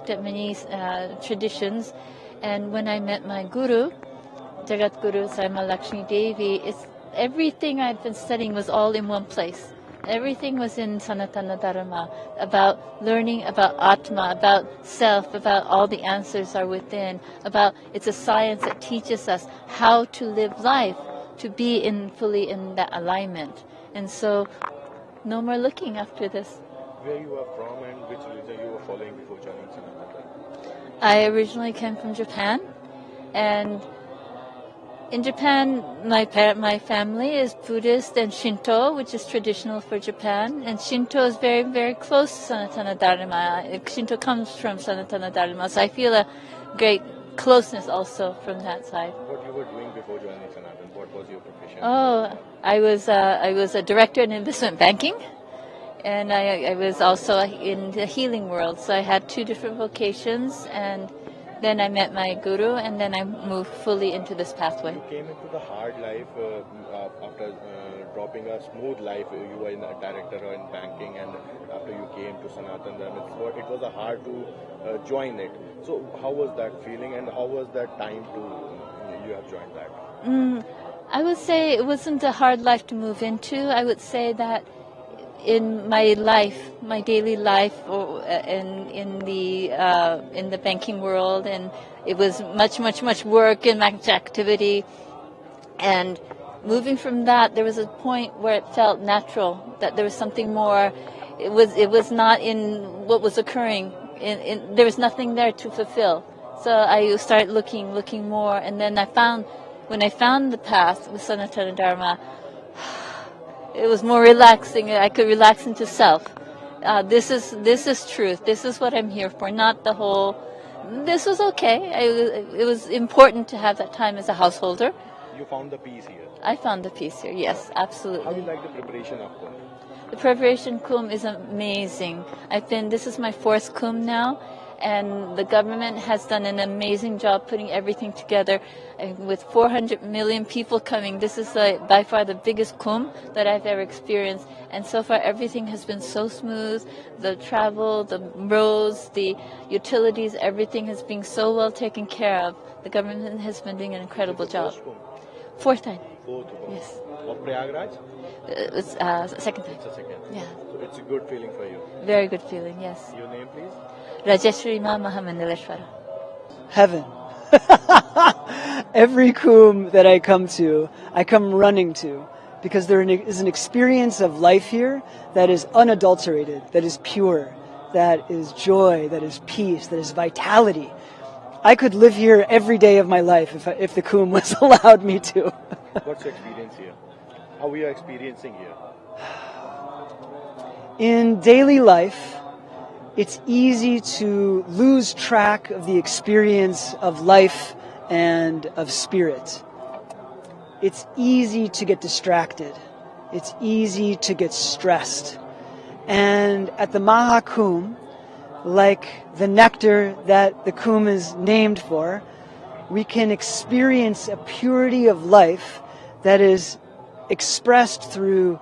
looked at many traditions, and when I met my guru, Jagat Guru Saima Lakshmi Devi, everything I'd been studying was all in one place. Everything was in Sanatan Dharma, about learning about Atma, about self, about all the answers are within, about it's a science that teaches us how to live life, to be fully in that alignment. And so, no more looking after this. Where you are from and which religion you were following before joining Sanatan Dharma? I originally came from Japan, and in Japan, my family is Buddhist and Shinto, which is traditional for Japan. And Shinto is very, very close to Sanatana Dharma. Shinto comes from Sanatana Dharma, so I feel a great closeness also from that side. What you were doing before joining Sanatan? What was your profession? Oh, I was a director in investment banking, and I was also in the healing world. So I had two different vocations, and then I met my guru, and then I moved fully into this pathway. You came into the hard life after dropping a smooth life. You were in a director or in banking, and after you came to Sanatan Dharma, it was hard to join it. So how was that feeling, and how was that time you have joined that? I would say it wasn't a hard life to move into. I would say that in my life, my daily life, or in the banking world, and it was much work and much activity. And moving from that, there was a point where it felt natural that there was something more. It was not in what was occurring. There was nothing there to fulfill. So I started looking more, and then when I found the path with Sanatana Dharma, it was more relaxing. I could relax into self. This is truth. This is what I'm here for. Not the whole. This was okay. It was important to have that time as a householder. You found the peace here. I found the peace here. Yes, absolutely. How do you like the preparation of Kumbh? The preparation Kumbh is amazing. This is my 4th Kumbh now, and the government has done an amazing job putting everything together. With 400 million people coming, this is by far the biggest Kumbh that I've ever experienced. And so far, everything has been so smooth. The travel, the roads, the utilities, everything has been so well taken care of. The government has been doing an incredible job. 4th time. 4th Kumbh. Yes. Of Prayagraj? It's second time. It's a second. Yeah. So it's a good feeling for you. Very good feeling, yes. Your name, please? Rajeshwari Mahamandaleshwara. Heaven. Every Kumbh that I come to, I come running to, because there is an experience of life here that is unadulterated, that is pure, that is joy, that is peace, that is vitality. I could live here every day of my life if the Kumbh was allowed me to. What's your experience here? How are you experiencing here? In daily life, it's easy to lose track of the experience of life and of spirit. It's easy to get distracted. It's easy to get stressed. And at the Mahakumbh, like the nectar that the Kumbh is named for, we can experience a purity of life that is expressed through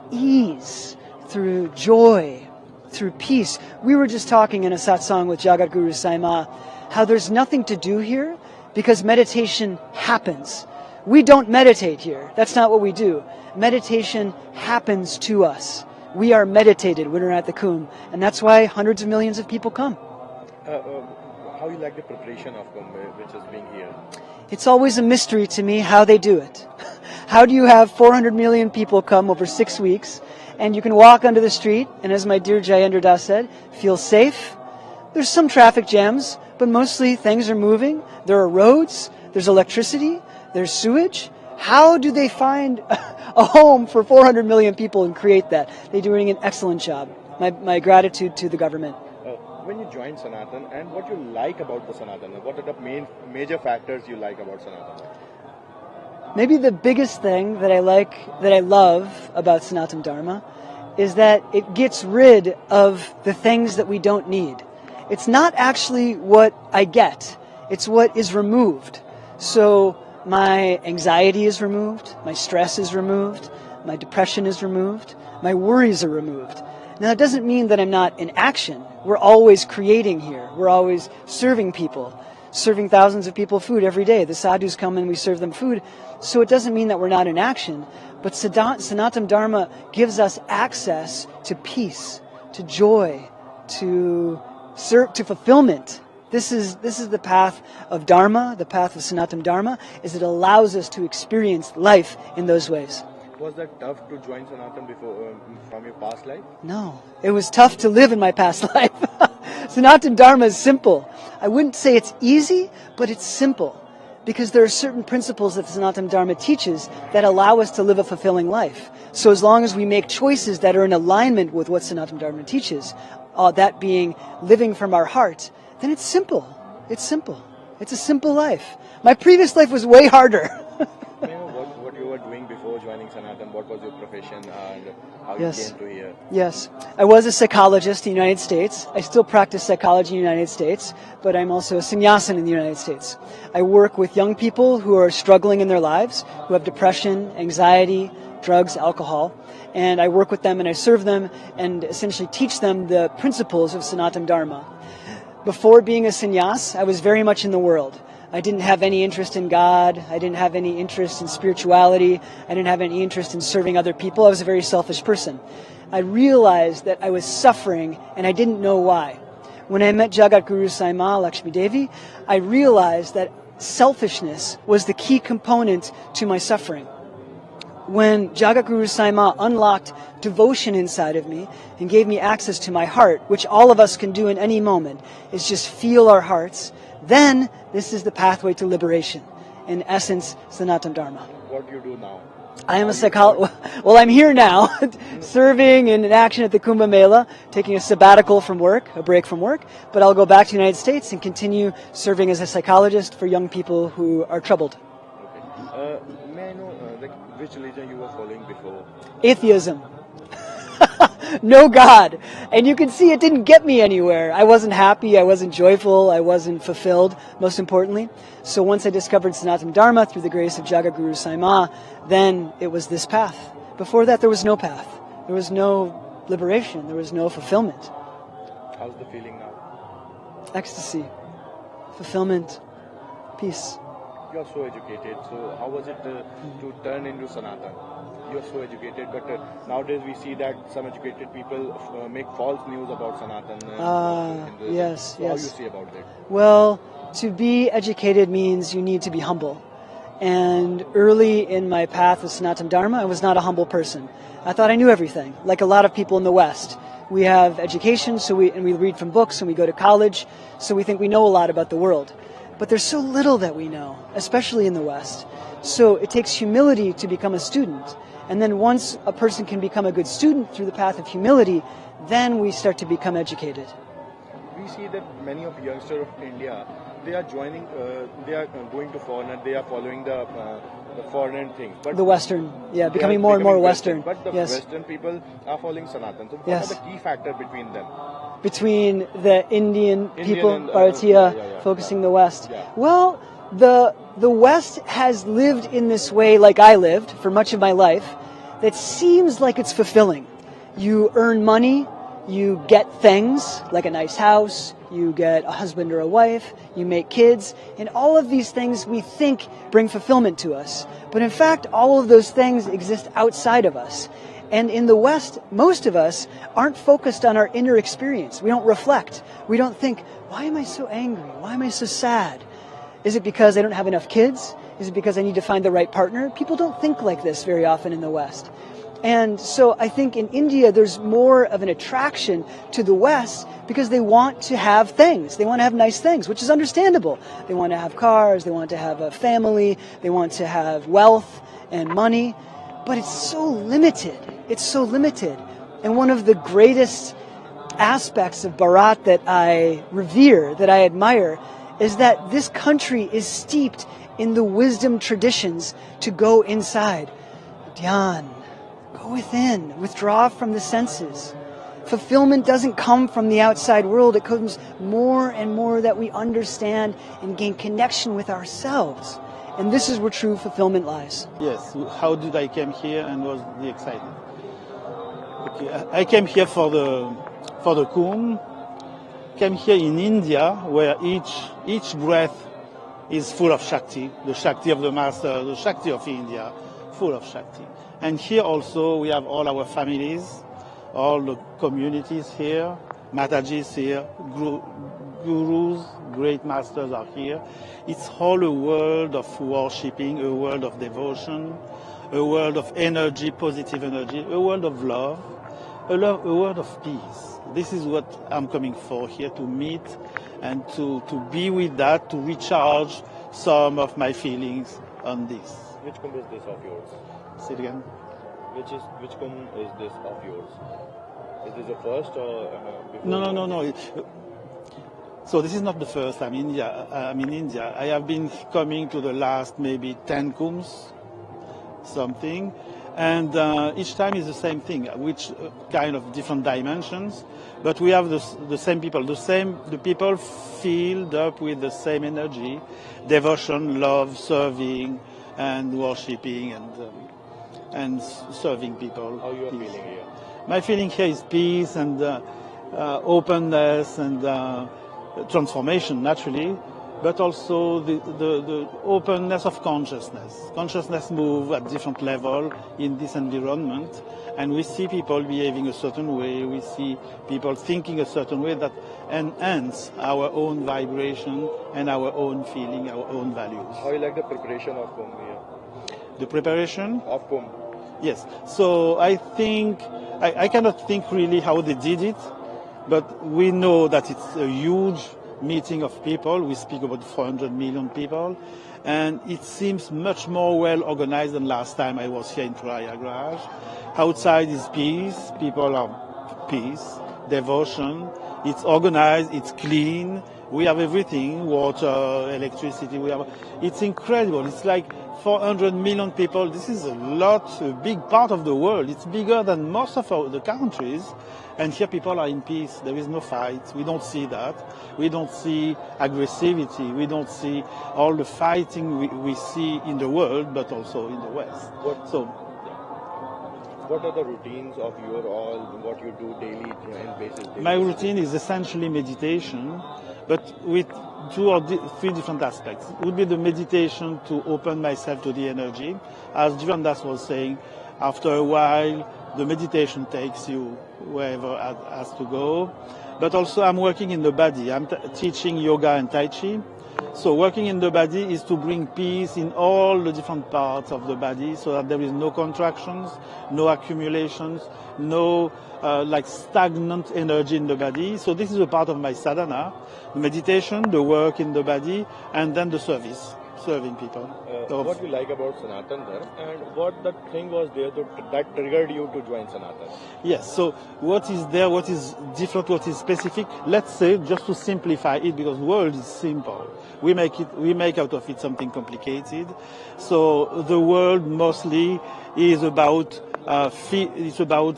ease, through joy, through peace. We were just talking in a satsang with Jagat Guru Saima how there's nothing to do here because meditation happens. We don't meditate here. That's not what we do. Meditation happens to us. We are meditated when we're at the Kumbh, and that's why hundreds of millions of people come. How you like the preparation of Kumbh, which is being here? It's always a mystery to me how they do it. How do you have 400 million people come over 6 weeks, and you can walk onto the street, and as my dear Jayendra Das said, feel safe? There's some traffic jams, but mostly things are moving. There are roads, there's electricity, there's sewage. How do they find a home for 400 million people and create that? They're doing an excellent job. My gratitude to the government. When you joined Sanatan, and what you like about the Sanatan, what are the major factors you like about Sanatan? Maybe the biggest thing that I love about Sanatan Dharma is that it gets rid of the things that we don't need. It's not actually what I get, it's what is removed. So my anxiety is removed, my stress is removed, my depression is removed, my worries are removed. Now, that doesn't mean that I'm not in action. We're always creating here. We're always serving people, serving thousands of people food every day. The sadhus come and we serve them food. So it doesn't mean that we're not in action. But Sanatan Dharma gives us access to peace, to joy, to fulfillment. This is the path of Dharma, the path of Sanatan Dharma, is it allows us to experience life in those ways. Was that tough to join Sanatan before from your past life? No, it was tough to live in my past life. Sanatan Dharma is simple. I wouldn't say it's easy, but it's simple. Because there are certain principles that Sanatan Dharma teaches that allow us to live a fulfilling life. So as long as we make choices that are in alignment with what Sanatan Dharma teaches, that being living from our heart, then it's simple. It's simple. It's a simple life. My previous life was way harder. May I know what you were doing before joining Sanatan? What was your profession and how you came to here? Yes. I was a psychologist in the United States. I still practice psychology in the United States, but I'm also a sannyasin in the United States. I work with young people who are struggling in their lives, who have depression, anxiety, drugs, alcohol, and I work with them and I serve them and essentially teach them the principles of Sanatan Dharma. Before being a sannyas, I was very much in the world. I didn't have any interest in God. I didn't have any interest in spirituality. I didn't have any interest in serving other people. I was a very selfish person. I realized that I was suffering and I didn't know why. When I met Jagat Guru Saima Lakshmi Devi, I realized that selfishness was the key component to my suffering. When Jagat Guru Saima unlocked devotion inside of me and gave me access to my heart, which all of us can do in any moment, is just feel our hearts, then this is the pathway to liberation. In essence, Sanatan Dharma. What do you do now? I am a psychologist. Well, I'm here now, serving in action at the Kumbh Mela, taking a sabbatical from work, a break from work, but I'll go back to the United States and continue serving as a psychologist for young people who are troubled. Okay. May I know which religion you were following before? Atheism. No God. And you can see it didn't get me anywhere. I wasn't happy, I wasn't joyful, I wasn't fulfilled, most importantly. So once I discovered Sanatan Dharma through the grace of Jagat Guru Saima, then it was this path. Before that, there was no path. There was no liberation. There was no fulfillment. How's the feeling now? Ecstasy, fulfillment, peace. You are so educated. So how was it to turn into Sanatan? You are so educated, but nowadays we see that some educated people make false news about Sanatan. Yes, so yes. How you see about that? Well, to be educated means you need to be humble. And early in my path of Sanatan Dharma, I was not a humble person. I thought I knew everything, like a lot of people in the West. We have education, and we read from books, and we go to college, so we think we know a lot about the world. But there's so little that we know, especially in the West. So it takes humility to become a student. And then once a person can become a good student through the path of humility, then we start to become educated. We see that many of youngsters of India, they are joining, they are going to foreign, they are following the foreign things. But the Western, becoming more and more Western. But the yes. Western people are following Sanatan. So what yes. are the key factors between them? Between the Indian people, and, Bharatiya, focusing the West. Yeah. Well, the West has lived in this way like I lived for much of my life that seems like it's fulfilling. You earn money, you get things like a nice house, you get a husband or a wife, you make kids, and all of these things we think bring fulfillment to us. But in fact, all of those things exist outside of us. And in the West, most of us aren't focused on our inner experience. We don't reflect. We don't think, why am I so angry? Why am I so sad? Is it because I don't have enough kids? Is it because I need to find the right partner? People don't think like this very often in the West. And so I think in India there's more of an attraction to the West because they want to have things. They want to have nice things, which is understandable. They want to have cars, they want to have a family, they want to have wealth and money. But it's so limited. It's so limited. And one of the greatest aspects of Bharat that I revere, that I admire, is that this country is steeped in the wisdom traditions to go inside. Dhyan, go within, withdraw from the senses. Fulfillment doesn't come from the outside world. It comes more and more that we understand and gain connection with ourselves. And this is where true fulfillment lies. Yes. How did I came here and was the excitement? Okay, I came here for the Kumbh. Came here in India, where each breath is full of Shakti, the Shakti of the Master, the Shakti of India, full of Shakti. And here also we have all our families, all the communities here, Matajis here, gurus, great masters are here. It's all a world of worshipping, a world of devotion, a world of energy, positive energy, a world of love, a world of peace. This is what I'm coming for here, to meet and to be with that, to recharge some of my feelings on this. Which Kumbh is this of yours? Say it again. Which Kumbh is this of yours? Is this the first or before? No. So this is not the first I'm in India. I have been coming to the last maybe 10 Kumbhs, something. And each time is the same thing, which kind of different dimensions, but we have the same people, the people filled up with the same energy, devotion, love, serving, and worshipping, and serving people. How you are feeling here? My feeling here is peace and openness and transformation, naturally, but also the openness of consciousness. Consciousness moves at different level in this environment, and we see people behaving a certain way, we see people thinking a certain way that enhance our own vibration and our own feeling, our own values. How you like the preparation of Kumbh here? The preparation? Of Kumbh. Yes. So I think, I cannot think really how they did it, but we know that it's a huge meeting of people. We speak about 400 million people, and it seems much more well organized than last time I was here in Prayagraj. Outside is peace, people are peace, devotion, it's organized, it's clean, we have everything, water, electricity, it's incredible. It's like 400 million people. This is a big part of the world. It's bigger than most of the countries. And here people are in peace. There is no fight. We don't see that. We don't see aggressivity. We don't see all the fighting we see in the world, but also in the West. What are the routines of what you do daily basis? My routine is essentially meditation, but with 2 or 3 different aspects. It would be the meditation to open myself to the energy. As Jivandas was saying, after a while, the meditation takes you wherever it has to go. But also I'm working in the body. I'm teaching yoga and Tai Chi. So working in the body is to bring peace in all the different parts of the body so that there is no contractions, no accumulations, no stagnant energy in the body. So this is a part of my sadhana, the meditation, the work in the body, and then the service, serving people. What you like about Sanatan Dharma, and what the thing was there that triggered you to join Sanatan? Yes, so what is there, what is different, what is specific? Let's say, just to simplify it, because the world is simple. We make out of it something complicated. So the world mostly is about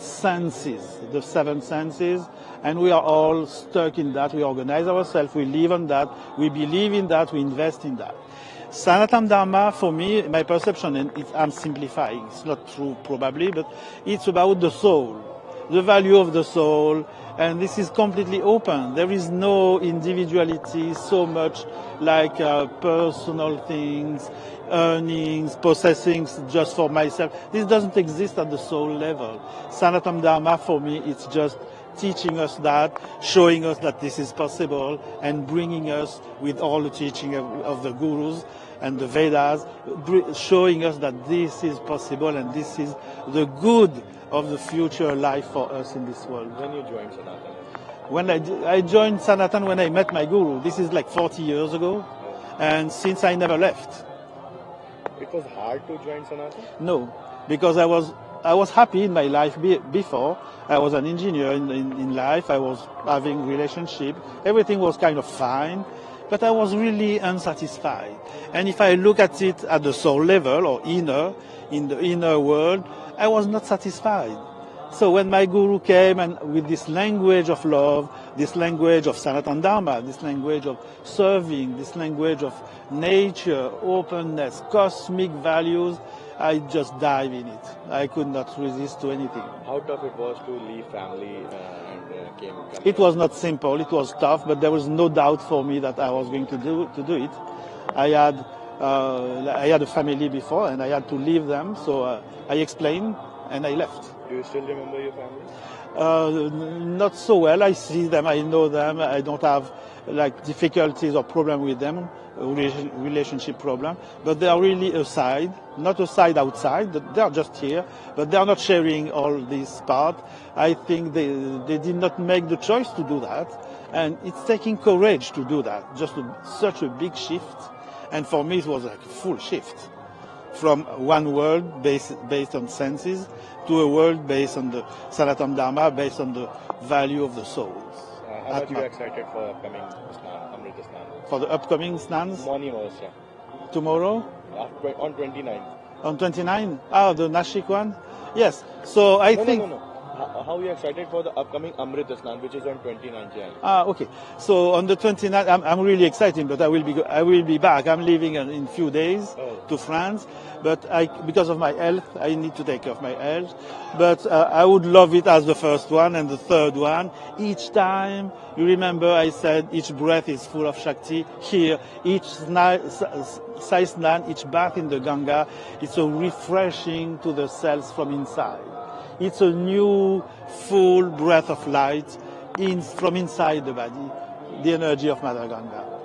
senses, the 7 senses, and we are all stuck in that. We organize ourselves, we live on that, we believe in that, we invest in that. Sanatan Dharma, for me, my perception, and I'm simplifying, it's not true probably, but it's about the soul, the value of the soul, and this is completely open. There is no individuality so much like personal things, earnings, possessing just for myself. This doesn't exist at the soul level. Sanatan Dharma, for me, it's just teaching us that, showing us that this is possible, and bringing us with all the teaching of the gurus and the Vedas, showing us that this is possible and this is the good of the future life for us in this world. When you joined Sanatan? When I joined Sanatan when I met my guru. This is like 40 years ago, and since I never left. It was hard to join Sanatan? No, because I was happy in my life before. I was an engineer in life. I was having relationship. Everything was kind of fine, but I was really unsatisfied. And if I look at it at the soul level or in the inner world, I was not satisfied. So when my guru came and with this language of love, this language of Sanatan Dharma, this language of serving, this language of nature, openness, cosmic values, I just dive in it. I could not resist to anything. How tough it was to leave family and came? It was not simple. It was tough, but there was no doubt for me that I was going to do it. I had a family before, and I had to leave them. So I explained, and I left. Do you still remember your family? Not so well. I see them. I know them. I don't have like difficulties or problem with them, relationship problem. But they are really aside, not aside outside. They are just here, but they are not sharing all this part. I think they did not make the choice to do that, and it's taking courage to do that. Just such a big shift, and for me it was like a full shift from one world based on senses to a world based on the Sanatan Dharma, based on the value of the souls. How much you excited for upcoming Snan, Amrita Snan? For the upcoming snans? Morning was, Tomorrow? on 29. On 29? Ah, the Nashik one? Yes. So I think... No. How are you excited for the upcoming Amrita Snan, which is on 29 Jan? Okay. So on the 29th, I'm really excited, but I will be back. I'm leaving in a few days to France, but because of my health, I need to take care of my health. But I would love it as the first one and the third one. Each time, you remember I said each breath is full of Shakti. Here, each Sai Snan, each bath in the Ganga, it's a refreshing to the cells from inside. It's a new, full breath of light from inside the body, the energy of Mother Ganga.